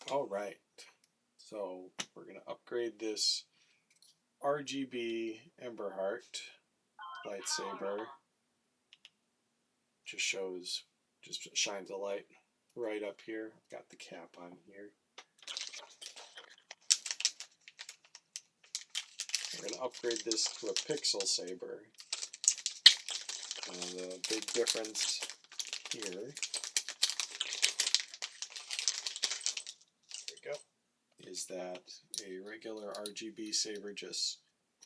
All right, so we're going to upgrade this RGB Emberheart lightsaber. Just shines a light right up here. Got the cap on here. We're going to upgrade this to a pixel saber. The big difference here, there we go, is that a regular RGB saber just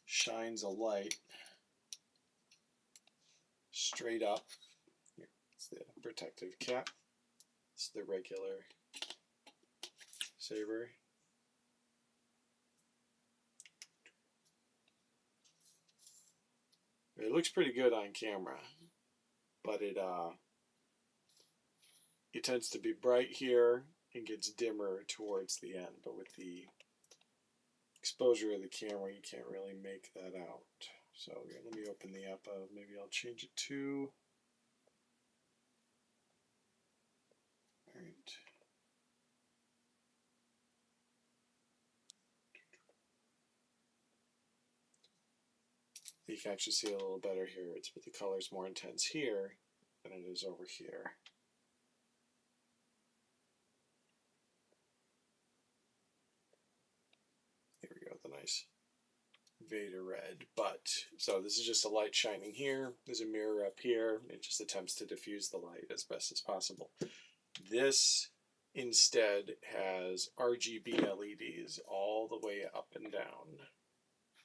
shines a light straight up. Here, it's the protective cap. It's the regular saber. It looks pretty good on camera, but it tends to be bright here and gets dimmer towards the end. But with the exposure of the camera, you can't really make that out. So here, let me open the app. Maybe I'll change it to. All right. You can actually see it a little better here. It's but the color's more intense here than it is over here. Here we go, the nice Vader red. But so this is just a light shining here. There's a mirror up here. It just attempts to diffuse the light as best as possible. This instead has RGB LEDs all the way up and down.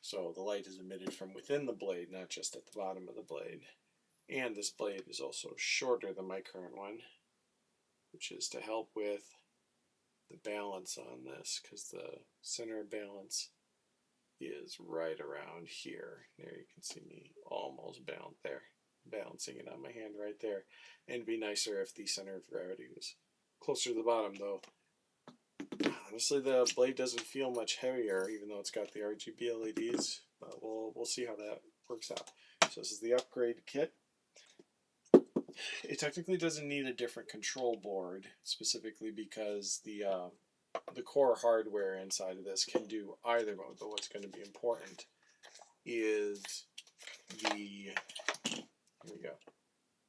So the light is emitted from within the blade, not just at the bottom of the blade. And this blade is also shorter than my current one, which is to help with the balance on this, because the center of balance is right around here. There you can see me almost balancing it on my hand right there. And it'd be nicer if the center of gravity was closer to the bottom, though. Honestly, the blade doesn't feel much heavier, even though it's got the RGB LEDs. But we'll see how that works out. So this is the upgrade kit. It technically doesn't need a different control board, specifically because the core hardware inside of this can do either mode. But what's going to be important is here we go,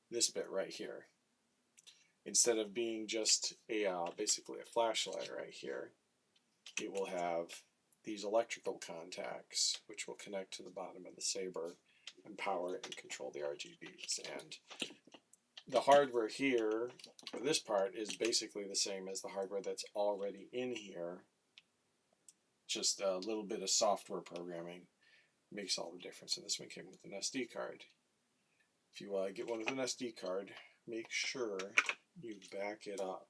this bit right here. Instead of being just a basically a flashlight right here, it will have these electrical contacts which will connect to the bottom of the saber and power it and control the RGBs. And the hardware here for this part is basically the same as the hardware that's already in here. Just a little bit of software programming makes all the difference. And this one came with an SD card. If you get one with an SD card, make sure you back it up.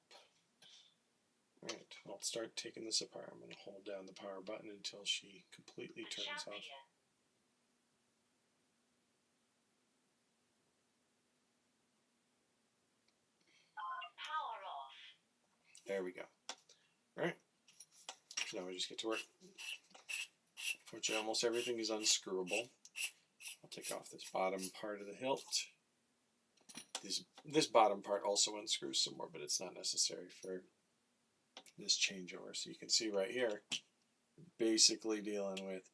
Alright, I'll start taking this apart. I'm going to hold down the power button until she completely turns off. There we go. Alright, so now we just get to work. Fortunately, almost everything is unscrewable. I'll take off this bottom part of the hilt. This bottom part also unscrews some more, but it's not necessary for this changeover. So you can see right here, basically dealing with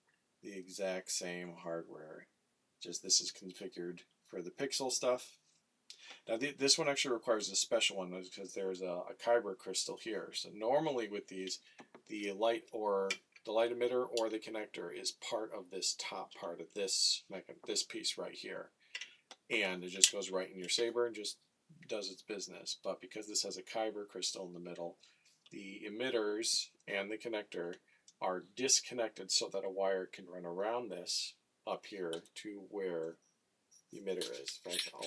the exact same hardware. Just this is configured for the pixel stuff. Now this one actually requires a special one because there's a kyber crystal here. So normally with these, the light emitter or the connector is part of this top part of this piece right here. And it just goes right in your saber and just does its business. But because this has a kyber crystal in the middle, the emitters and the connector are disconnected so that a wire can run around this up here to where the emitter is. In fact, I'll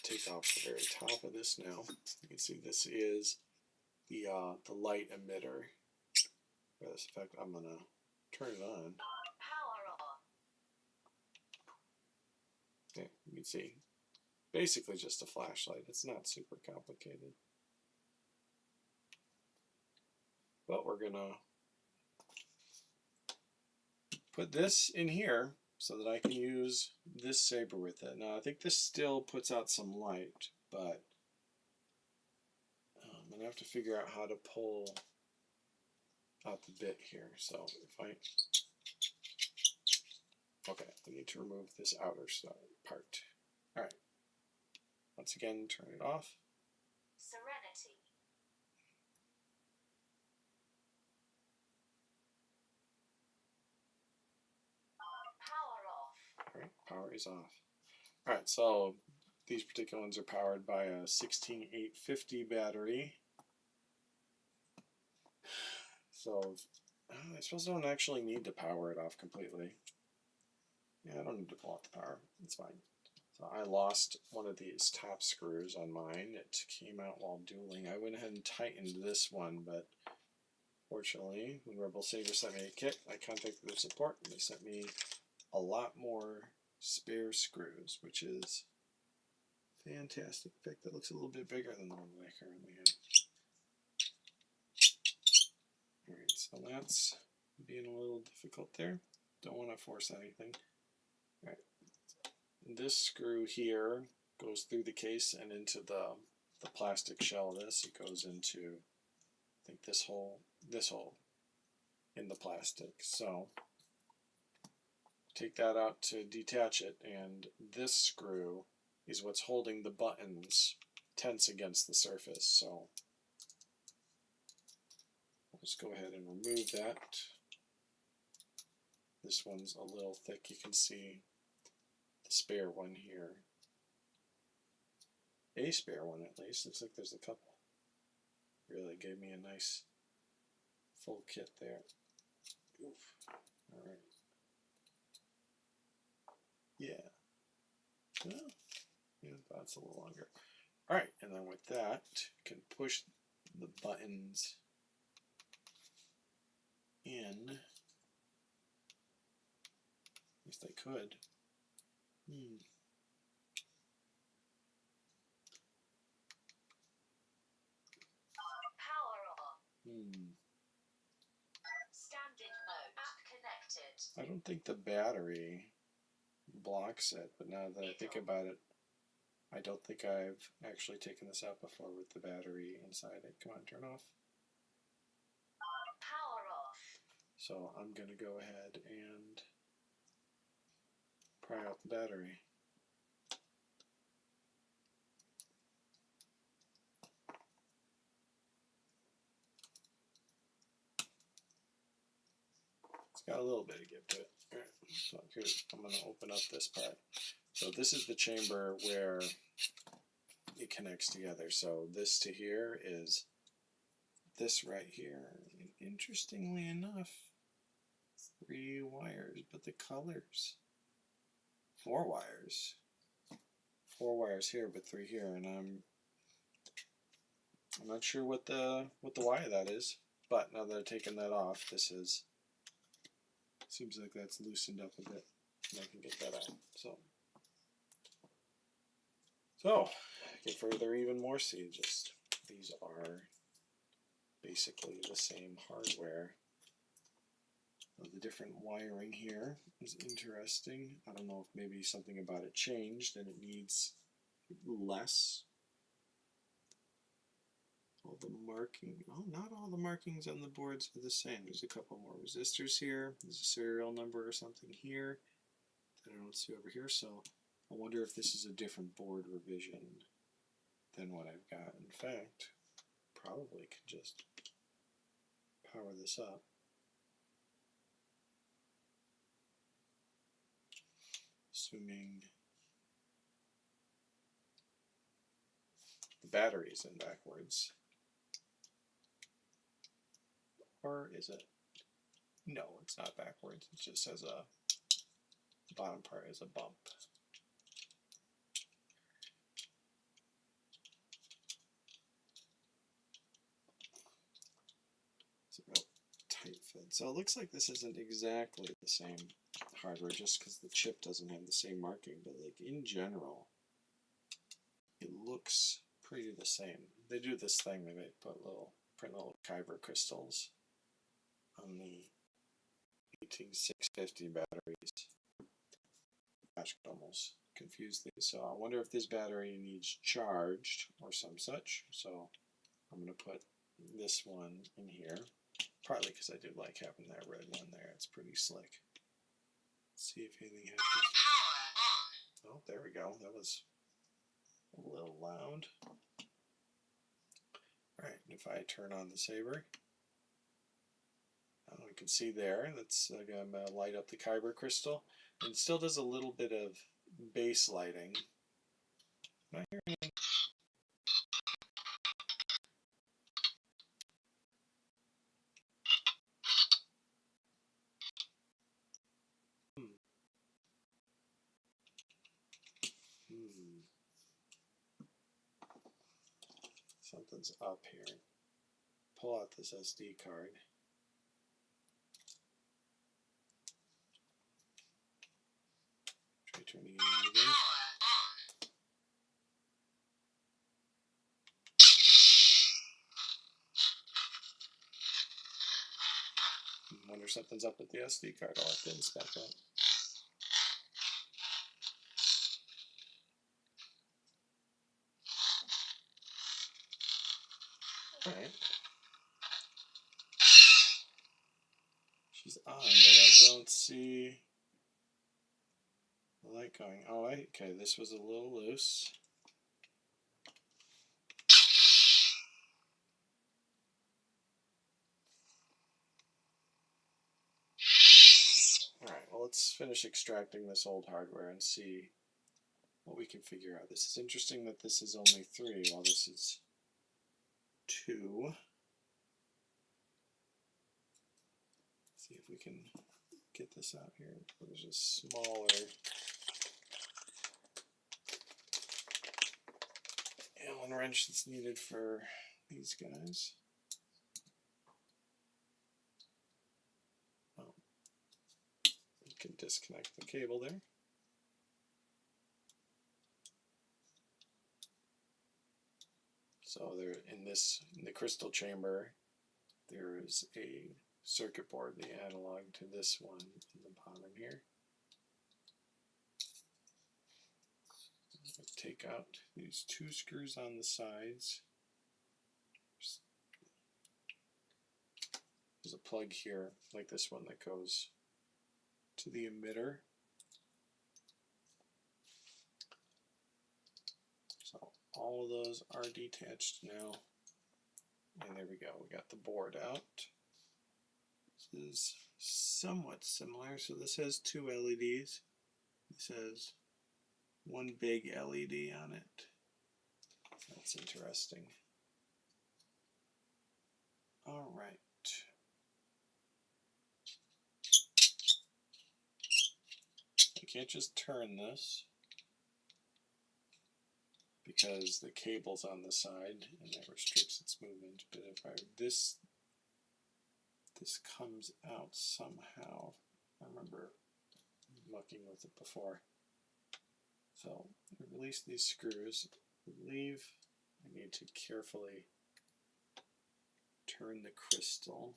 take off the very top of this now. You can see this is the light emitter. In fact, I'm going to turn it on. Okay, you can see, basically just a flashlight. It's not super complicated. But we're going to put this in here so that I can use this saber with it. Now, I think this still puts out some light, but I'm going to have to figure out how to pull out the bit here. So if I, okay, I need to remove this outer part. All right. Once again, turn it off. Serenity. Power off. All right, power is off. All right, so these particular ones are powered by a 16850 battery. So I suppose I don't actually need to power it off completely. Yeah, I don't need to pull out the power. It's fine. So I lost one of these top screws on mine. It came out while dueling. I went ahead and tightened this one, but fortunately, when Rebel Saber sent me a kit, I contacted their support and they sent me a lot more spare screws, which is fantastic. In fact, that looks a little bit bigger than the one that I currently have. Alright, so that's being a little difficult there. Don't want to force anything. Alright, this screw here goes through the case and into the plastic shell of this. It goes into, I think, this hole in the plastic. So take that out to detach it, and this screw is what's holding the buttons tense against the surface. So I'll just go ahead and remove that. This one's a little thick. You can see the spare one here. A spare one at least. Looks like there's a couple. Really gave me a nice full kit there. Oof. Alright. Yeah. Well, yeah, that's a little longer. Alright, and then with that, you can push the buttons in. At least I could. Power on. Standard mode. App connected. I don't think the battery blocks it, but now that I think about it, I don't think I've actually taken this out before with the battery inside it. Come on, turn off. Power off. So I'm going to go ahead and pry out the battery. It's got a little bit of give to it. All right, so I'm going to open up this part. So this is the chamber where it connects together. So this to here is this right here. And interestingly enough, 3 wires, but the colors, 4 wires. 4 wires here, but 3 here, and I'm not sure what the why of that is. But now that I've taken that off, this is, seems like that's loosened up a bit, and I can get that out. So get further even more see, just these are basically the same hardware. The different wiring here is interesting. I don't know if maybe something about it changed and it needs less. All the marking, oh, not all the markings on the boards are the same. There's a couple more resistors here. There's a serial number or something here that I don't see over here. So I wonder if this is a different board revision than what I've got. In fact, probably could just power this up. Assuming the battery is in backwards. Or is it? No, it's not backwards. It just has a, the bottom part is a bump. It's a real tight fit. So it looks like this isn't exactly the same hardware just because the chip doesn't have the same marking, but like in general, it looks pretty the same. They do this thing, they print little Kyber crystals on the 18650 batteries. Gosh, could almost confuse these. So I wonder if this battery needs charged or some such. So I'm going to put this one in here, partly because I do like having that red one there. It's pretty slick. Let's see if anything happens. Oh, there we go. That was a little loud. Alright, if I turn on the Saber, you can see there, that's going to light up the Kyber crystal. And it still does a little bit of base lighting. Not hearing any. Something's up here. Pull out this SD card. Try turning it on again. Wonder if something's up with the SD card. I'll have to inspect that. Alright. She's on, but I don't see the light going. Oh, okay, this was a little loose. Alright, well, let's finish extracting this old hardware and see what we can figure out. This is interesting that this is only 3 while this is 2. See if we can get this out here. There's a smaller Allen wrench that's needed for these guys. Oh, you can disconnect the cable there. So there, in the crystal chamber, there is a circuit board, the analog to this one in the bottom here. Take out these 2 screws on the sides. There's a plug here, like this one, that goes to the emitter. So all of those are detached now. And there we go, we got the board out. This is somewhat similar. So this has 2 LEDs. This has 1 big LED on it. That's interesting. All right. I can't just turn this because the cable's on the side and that restricts its movement. But if this comes out somehow. I remember mucking with it before. So I release these screws. I believe I need to carefully turn the crystal.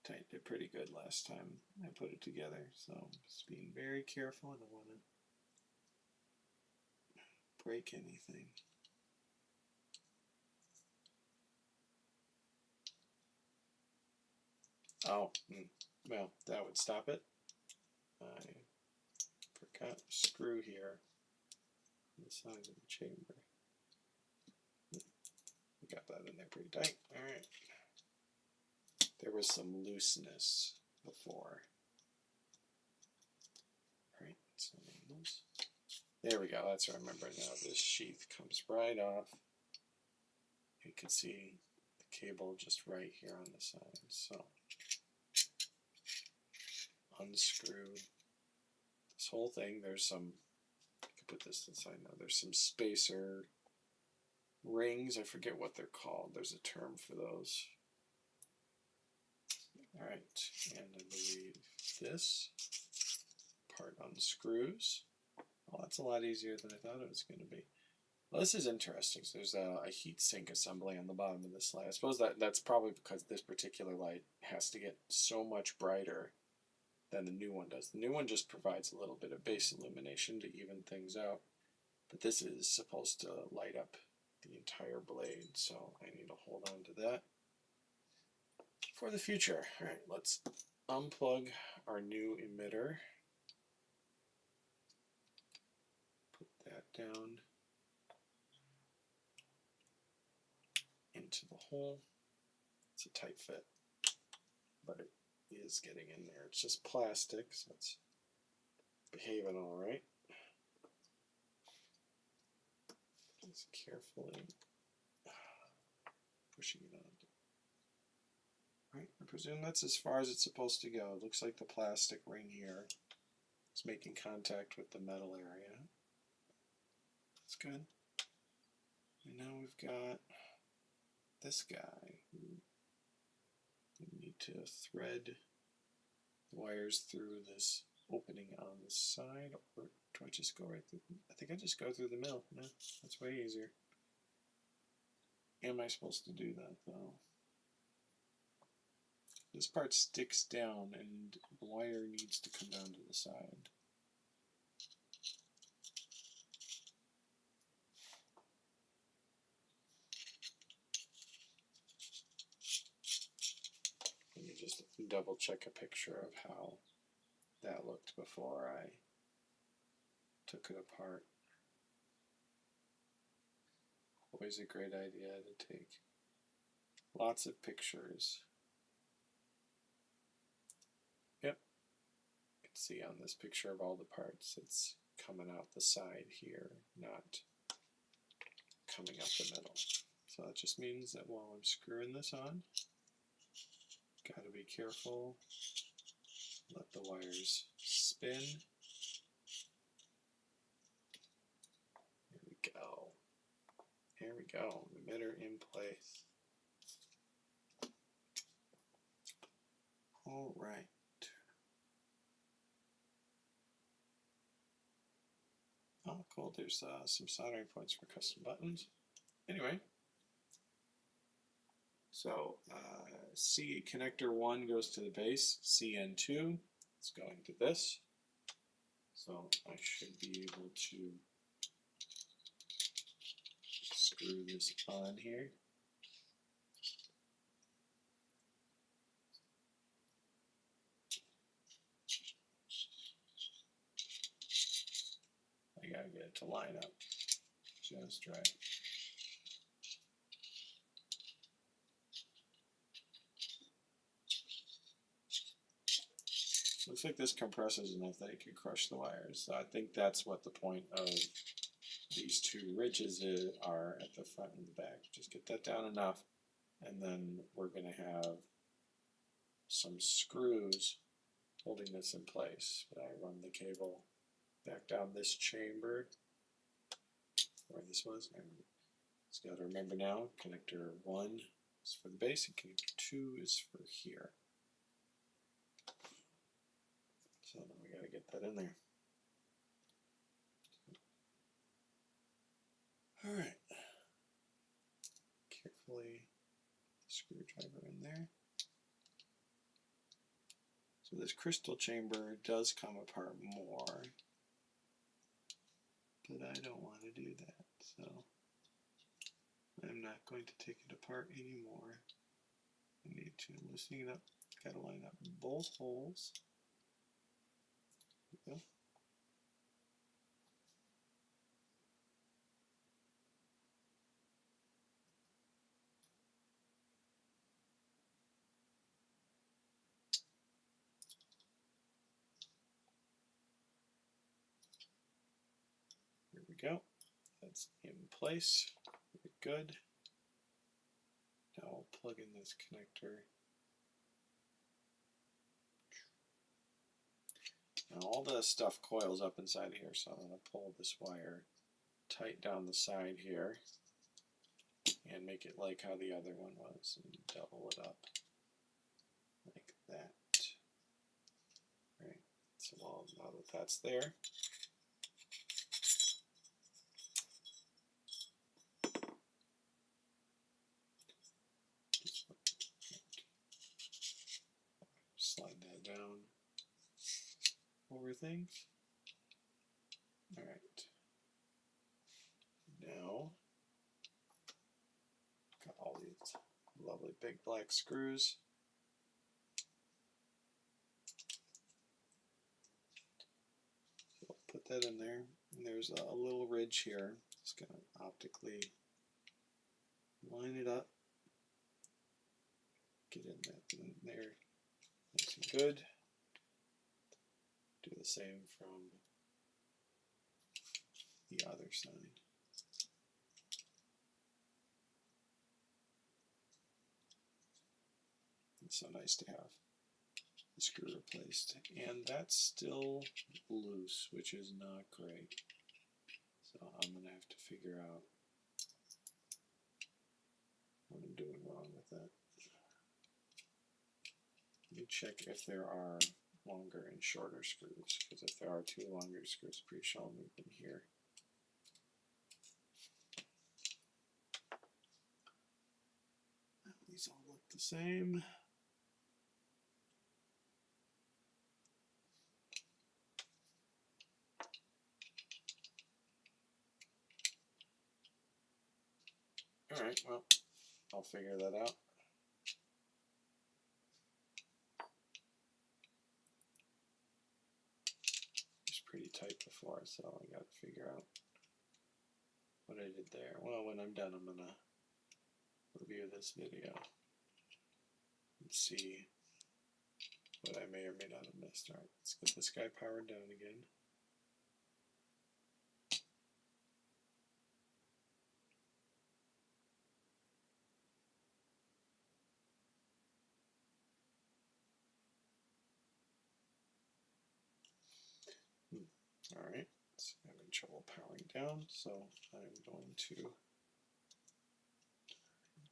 Tightened it pretty good last time I put it together, so just being very careful. I don't want to break anything. Oh, well, that would stop it. I forgot a screw here on the side of the chamber. We got that in there pretty tight. Alright. There was some looseness before. Alright, so there we go. That's what I remember now. This sheath comes right off. You can see the cable just right here on the side. So unscrew this whole thing. There's some, I can put this inside now. There's some spacer rings. I forget what they're called. There's a term for those. Alright, and I believe this part unscrews. Oh, that's a lot easier than I thought it was going to be. Well, this is interesting. So there's a heat sink assembly on the bottom of this light. I suppose that's probably because this particular light has to get so much brighter than the new one does. The new one just provides a little bit of base illumination to even things out, but this is supposed to light up the entire blade, so I need to hold on to that for the future. Alright, let's unplug our new emitter. Put that down into the hole. It's a tight fit, but it is getting in there. It's just plastic, so it's behaving all right. Just carefully pushing it on. Right, I presume that's as far as it's supposed to go. It looks like the plastic ring here is making contact with the metal area. That's good. And now we've got this guy. We need to thread the wires through this opening on the side, or do I just go right through? I think I just go through the middle. No, that's way easier. Am I supposed to do that though? This part sticks down and the wire needs to come down to the side. Let me just double check a picture of how that looked before I took it apart. Always a great idea to take lots of pictures. Yep, you can see on this picture of all the parts, it's coming out the side here, not coming up the middle. So that just means that while I'm screwing this on, gotta be careful, let the wires spin. There we go. There we go, emitter in place. All right. Oh, cool. There's some soldering points for custom buttons. Anyway, so C connector 1 goes to the base. CN2 is going to this. So I should be able to screw this on here. I gotta get it to line up just right. Looks like this compresses enough that it can crush the wires. So I think that's what the point of these two ridges are at the front and the back. Just get that down enough, and then we're going to have some screws holding this in place. But I run the cable back down this chamber, where this was. And just got to remember now, connector 1 is for the base, and connector 2 is for here. So now we got to get that in there. All right. Carefully screwdriver in there. So this crystal chamber does come apart more, but I don't want to do that, so I'm not going to take it apart anymore. I need to loosen it up. Got to line up both holes. There we go. There we go. That's in place. Very good. Now I'll plug in this connector. Now all the stuff coils up inside here, so I'm going to pull this wire tight down the side here and make it like how the other one was and double it up like that. Right. So now that that's there, slide that down. over things. Alright. Now, got all these lovely big black screws. So I'll put that in there. And there's a little ridge here. Just going to optically line it up. Get in there nice and good. Do the same from the other side. It's so nice to have the screw replaced. And that's still loose, which is not great. So I'm going to have to figure out what I'm doing wrong with that. Let me check if there are longer and shorter screws, because if there are two longer screws, pretty sure I'll move them here. These all look the same. Alright, well, I'll figure that out. It was pretty tight before, so I got to figure out what I did there. Well, when I'm done, I'm going to review this video and see what I may or may not have missed. Alright, let's get this guy powered down again. Alright, so I'm having trouble powering down, so I'm going to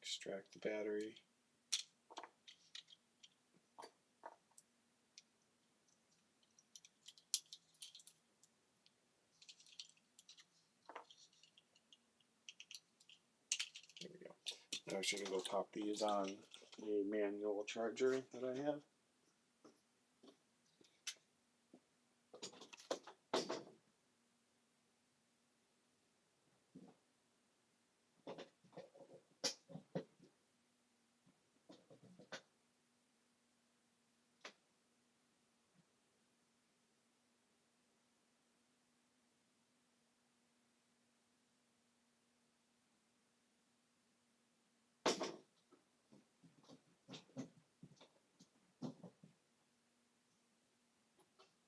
extract the battery. There we go. I'm actually going to go top these on a manual charger that I have.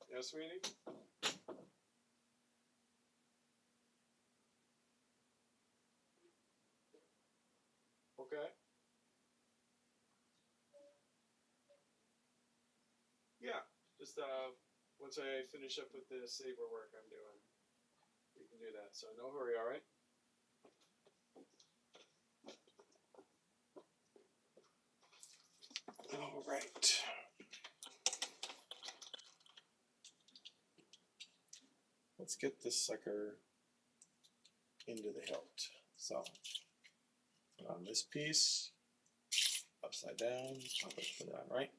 Yes, sweetie? Okay. Yeah, just once I finish up with the Saber work I'm doing, we can do that. So no hurry, all right? All right. Let's get this sucker into the hilt. So put on this piece, upside down, I'll put it on right.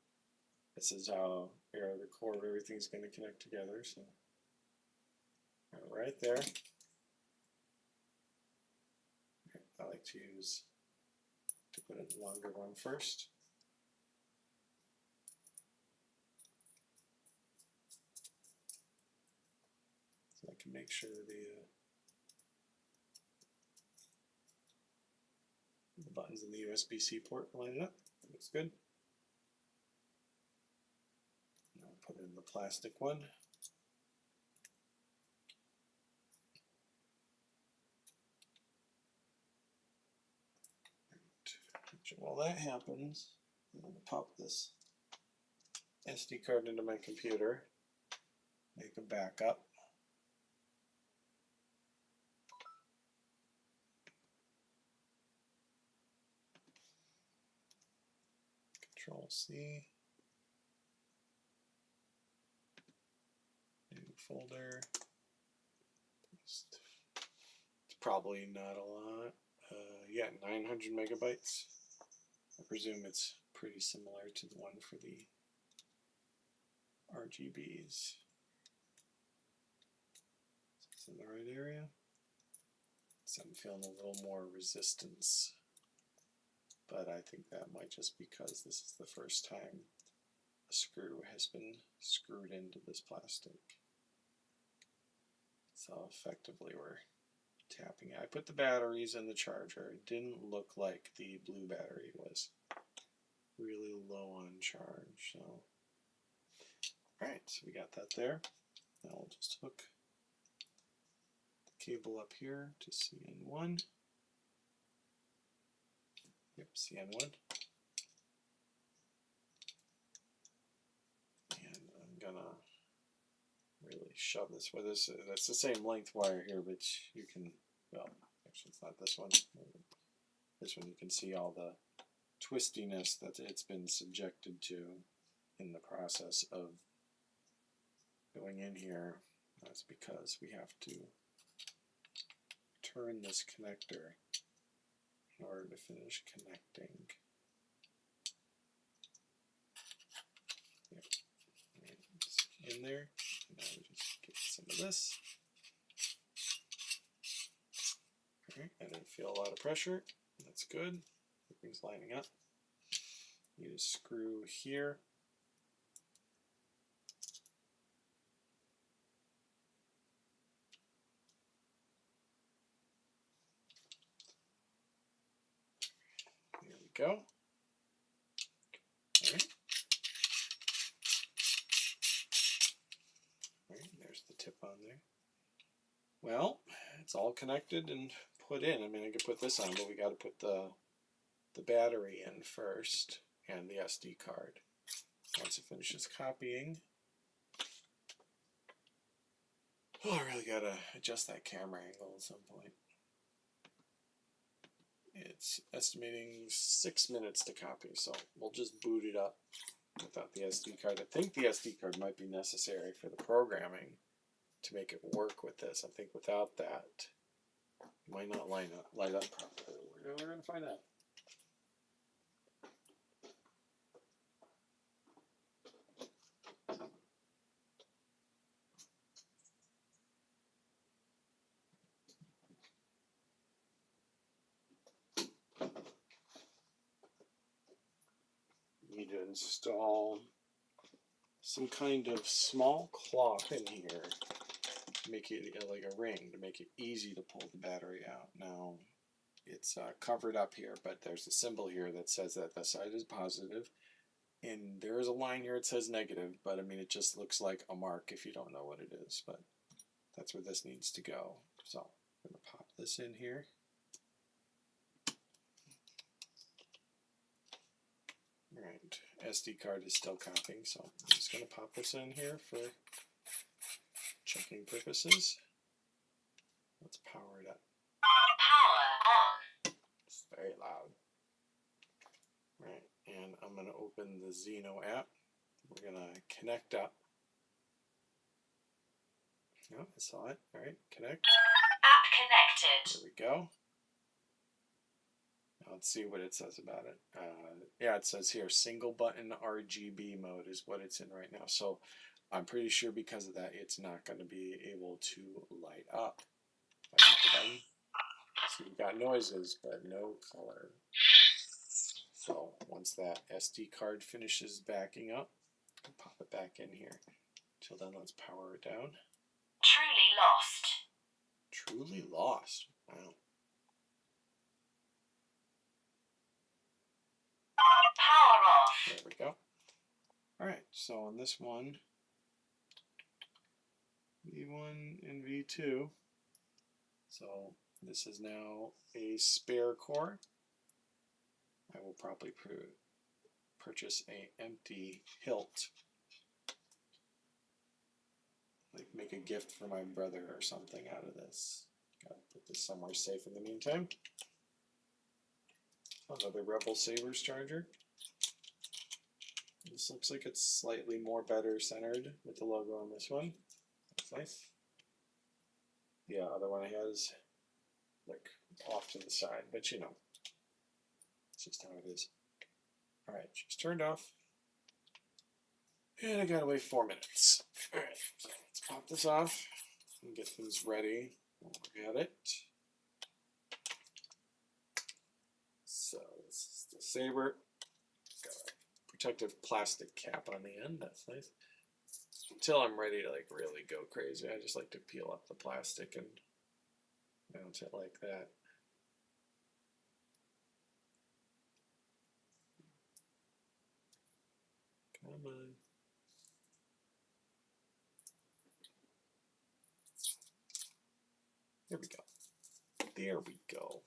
This is how the core of everything's going to connect together. So right there. I like to put in the longer one first. So I can make sure the buttons in the USB-C port line up. Looks good. Now put in the plastic one. While that happens, I'm going to pop this SD card into my computer, make a backup. Control C. New folder. It's probably not a lot. Yeah, 900 megabytes. I presume it's pretty similar to the one for the RGBs. in the right area. So I'm feeling a little more resistance, but I think that might just because this is the first time a screw has been screwed into this plastic. So effectively we're tapping it. I put the batteries in the charger. It didn't look like the blue battery was really low on charge. So, alright, so we got that there. Now we'll just hook the cable up here to CN1. Yep, CN1. And I'm gonna really shove this with us. That's the same length wire here, but you can, well, actually it's not this one. This one you can see all the twistiness that it's been subjected to in the process of going in here. That's because we have to turn this connector in order to finish connecting. Yep. Right. It's in there. Now we just get some of this. Alright, I didn't feel a lot of pressure. That's good. Everything's lining up. You just screw here. There we go. Alright. Alright, there's the tip on there. Well, it's all connected and put in. I mean, I could put this on, but we got to put the battery in first and the SD card. Once it finishes copying, oh, I really got to adjust that camera angle at some point. It's estimating 6 minutes to copy, so we'll just boot it up without the SD card. I think the SD card might be necessary for the programming to make it work with this. I think without that, it might not light up properly. We're going to find out. Need to install some kind of small cloth in here to make it like a ring to make it easy to pull the battery out. Now it's covered up here, but there's a symbol here that says that the side is positive, and there is a line here that says negative, but I mean it just looks like a mark if you don't know what it is, but that's where this needs to go. So I'm going to pop this in here. Alright, SD card is still copying, so I'm just going to pop this in here for checking purposes. Let's power it up. Power on. It's very loud. Right, and I'm going to open the Xeno app. We're going to connect up. Oh, I saw it. Alright, connect. App connected. There we go. Let's see what it says about it. Yeah, it says here single button RGB mode is what it's in right now. So I'm pretty sure because of that, it's not going to be able to light up. If I hit the button. So you've got noises, but no color. So once that SD card finishes backing up, I'll pop it back in here. Till then, let's power it down. Truly lost. Truly lost. Wow. Power off. There we go. Alright, so on this one, V1 and V2, so this is now a spare core. I will probably purchase a empty hilt, like make a gift for my brother or something out of this. Gotta put this somewhere safe in the meantime. Another Rebel Saber's charger. This looks like it's slightly more better centered with the logo on this one. That's nice. The other one I had is like off to the side, but you know, it's just how it is. Alright, she's turned off. And I gotta wait 4 minutes. Alright, so let's pop this off. and get things ready. We'll look at it. So this is the Saber. Got a protective plastic cap on the end. That's nice. Until I'm ready to like really go crazy, I just like to peel up the plastic and mount it like that. Come on. There we go. There we go.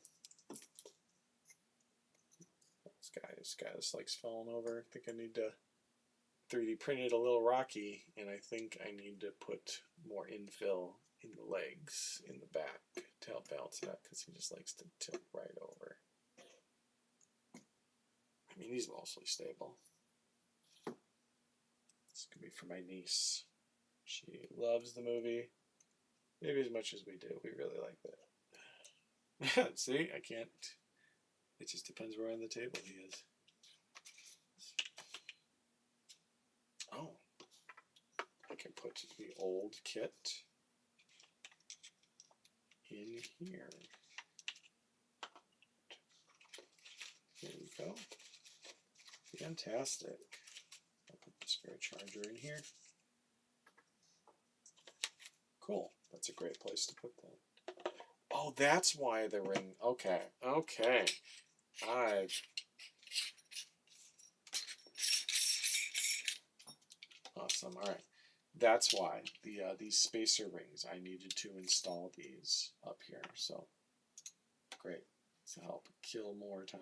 This guy just likes falling over. I think I need to 3D print it a little rocky, and I think I need to put more infill in the legs, in the back, to help balance it out, because he just likes to tilt right over. I mean, he's mostly stable. This could be for my niece. She loves the movie, maybe as much as we do. We really like that. See, I can't. It just depends where on the table he is. Oh, I can put the old kit in here. There we go. Fantastic. I'll put the spare charger in here. Cool. That's a great place to put that. Oh, that's why the ring. Okay. Okay. Awesome. All right. That's why these spacer rings, I needed to install these up here. So great. To help kill more time.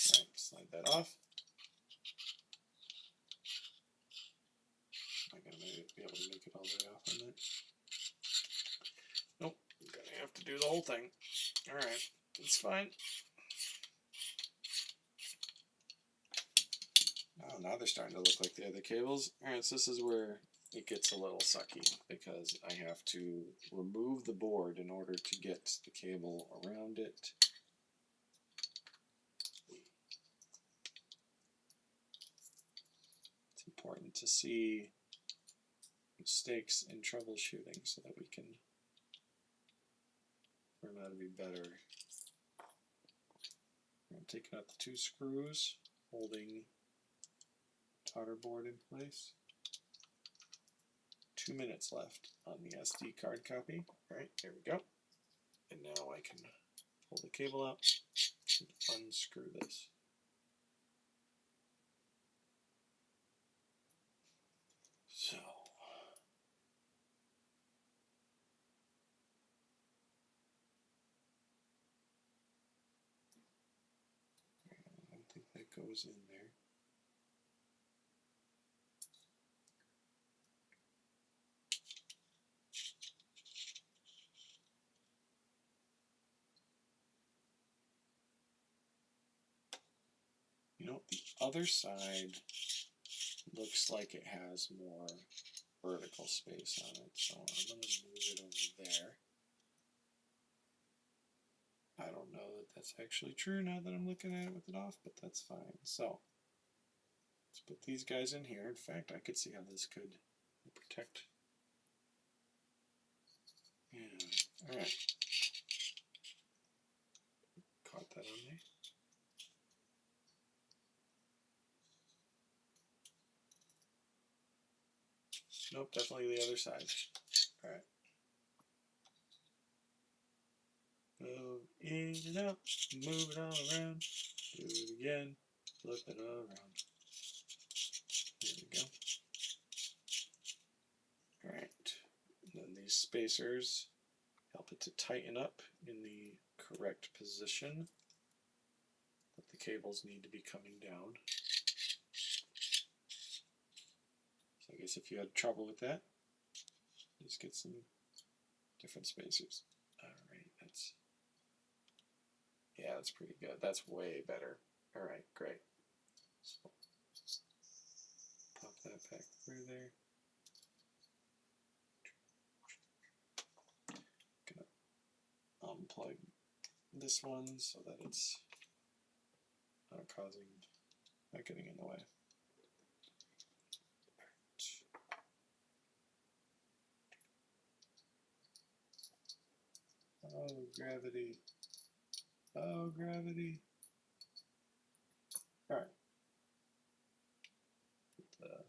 All right, slide that off. Am I going to be able to make it all the way off on that? Nope. I'm going to have to do the whole thing. All right. It's fine. Oh, now they're starting to look like the other cables. Alright, so this is where it gets a little sucky, because I have to remove the board in order to get the cable around it. It's important to see mistakes in troubleshooting so that we can learn how to be better. I'm taking out the 2 screws, holding solder board in place. 2 minutes left on the SD card copy. Alright, there we go. And now I can pull the cable out and unscrew this. So I don't think that goes in there. You know, the other side looks like it has more vertical space on it, so I'm going to move it over there. I don't know that that's actually true now that I'm looking at it with it off, but that's fine. So let's put these guys in here. In fact, I could see how this could protect. Yeah, all right. Caught that on me. Nope, definitely the other side. All right. Move in and out, move it all around, do it again, flip it around. There we go. Alright, and then these spacers help it to tighten up in the correct position, but the cables need to be coming down. So I guess if you had trouble with that, just get some different spacers. Alright, that's pretty good. That's way better. Alright, great. So, pop that back through there. Gonna unplug this one so that it's not getting in the way. Oh, gravity. Oh, gravity. Alright. Put the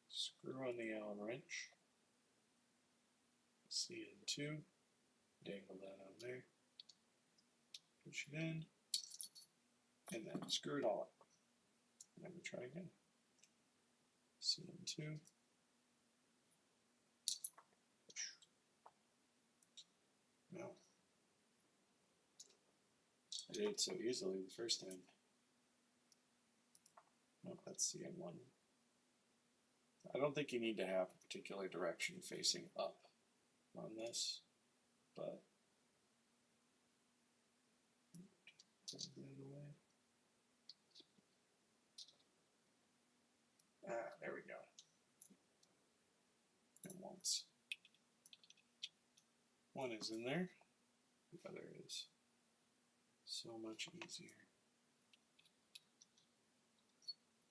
screw on the Allen wrench. CN2. Dangle that on there. Push it in. And then screw it all up. And then we try again. CN2. No. I did it so easily the first time. Nope, that's CN1. I don't think you need to have a particular direction facing up on this, but take that away. There we go. And once one is in there, the other is so much easier.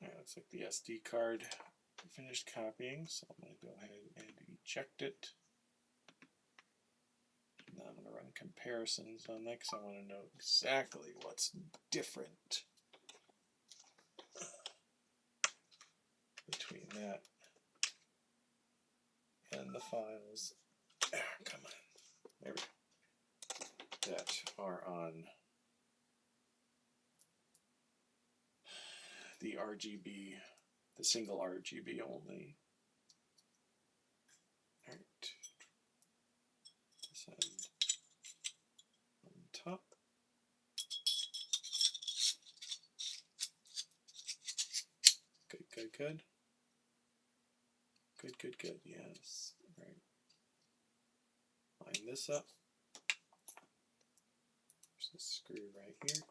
Looks like the SD card finished copying, so I'm going to go ahead and eject it. Now I'm going to run comparisons on that because I want to know exactly what's different between that and the files. Come on. There we go. That are on the RGB, the single RGB only. Alright. Send on top. Good, good, good. Good, good, good. Yes. All right. Line this up. There's this screw right here.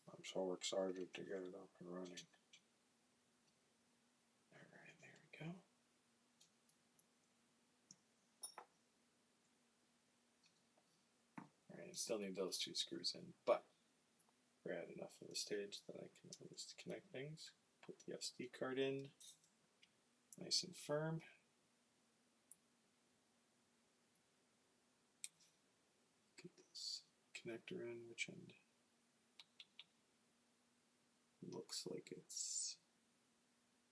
I'm so excited to get it up and running. Alright, there we go. Alright, I still need those two screws in, but we're at enough of a stage that I can at least connect things. Put the SD card in, nice and firm. Get this connector in, which end looks like it's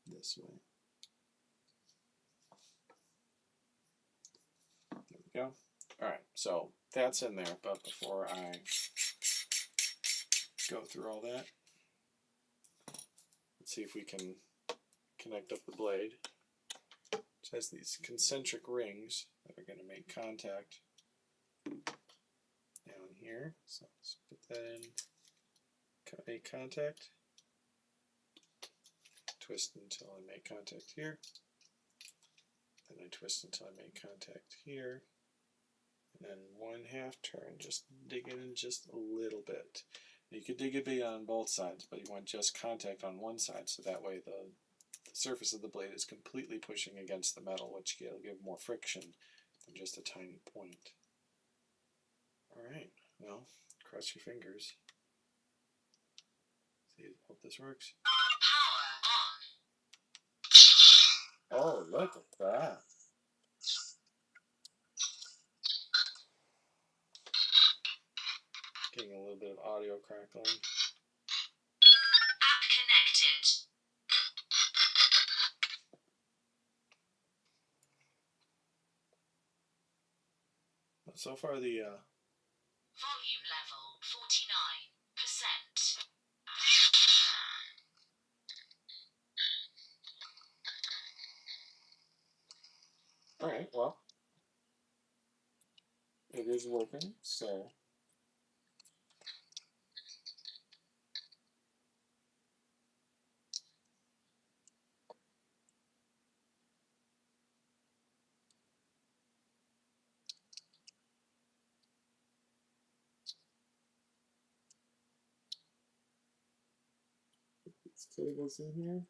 this way. There we go. Alright, so that's in there, but before I go through all that, let's see if we can connect up the blade. It has these concentric rings that are going to make contact down here. So let's put that in, make contact, twist until I make contact here, then I twist until I make contact here, and then 1/2 turn, just dig in just a little bit. You could dig a bit on both sides, but you want just contact on one side, so that way the surface of the blade is completely pushing against the metal, which will give more friction than just a tiny point. Alright, well, cross your fingers. See, hope this works. Oh, look at that. Getting a little bit of audio crackling. App connected. But so far the Volume level 49%. Alright, well, it is working, so these cables in here.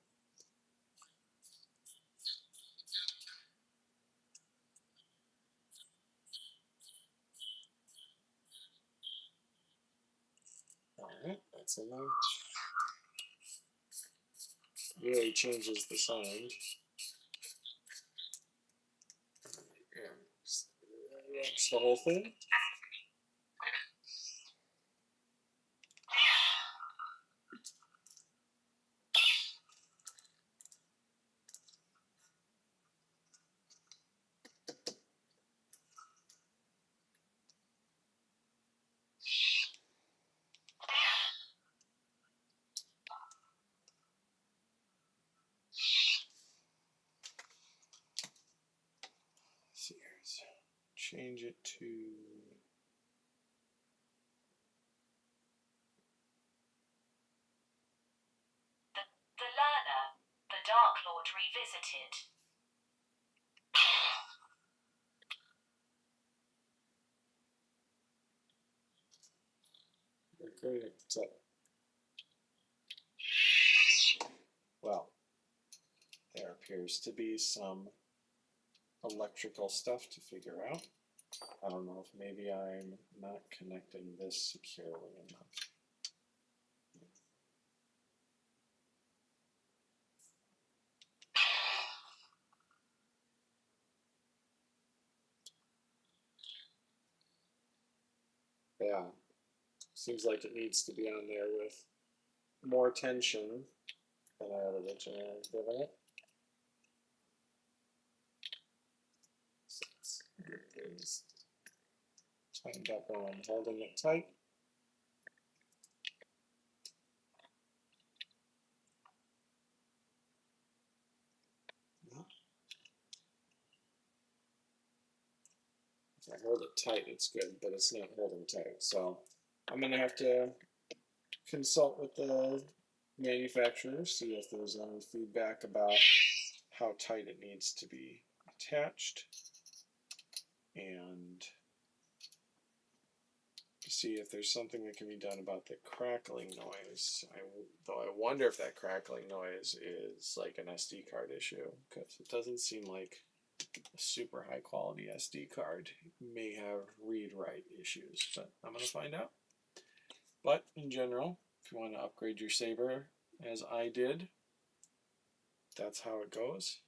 that's in there. Really changes the sound. Yeah. That's the whole thing. See here. Change it to The Learner, the Dark Lord Revisited. well, there appears to be some electrical stuff to figure out. I don't know if maybe I'm not connecting this securely enough. Yeah, seems like it needs to be on there with more tension than I had originally given it. So let's get these tightened up when I'm holding it tight. If I hold it tight, it's good, but it's not holding tight. So I'm going to have to consult with the manufacturer, see if there's any feedback about how tight it needs to be attached, and see if there's something that can be done about the crackling noise. Though I wonder if that crackling noise is like an SD card issue, because it doesn't seem like a super high quality SD card. It may have read-write issues, but I'm going to find out. But in general, if you want to upgrade your Saber as I did, that's how it goes.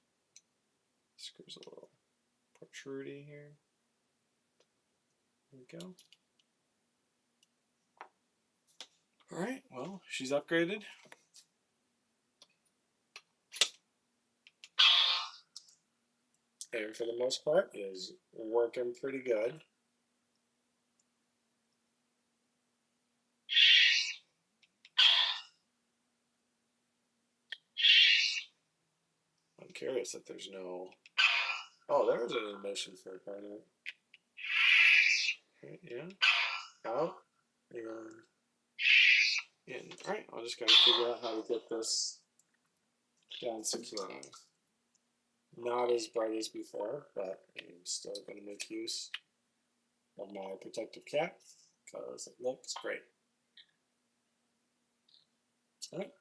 Screws a little protruding here. There we go. Alright, well, she's upgraded. And for the most part is working pretty good. I'm curious if there's no... Oh, there was an emission for a part of it. Right, yeah. Out. And in. Alright, I'll just gotta figure out how to get this down securely. Not as bright as before, but I'm still going to make use of my protective cap because it looks great. Alright,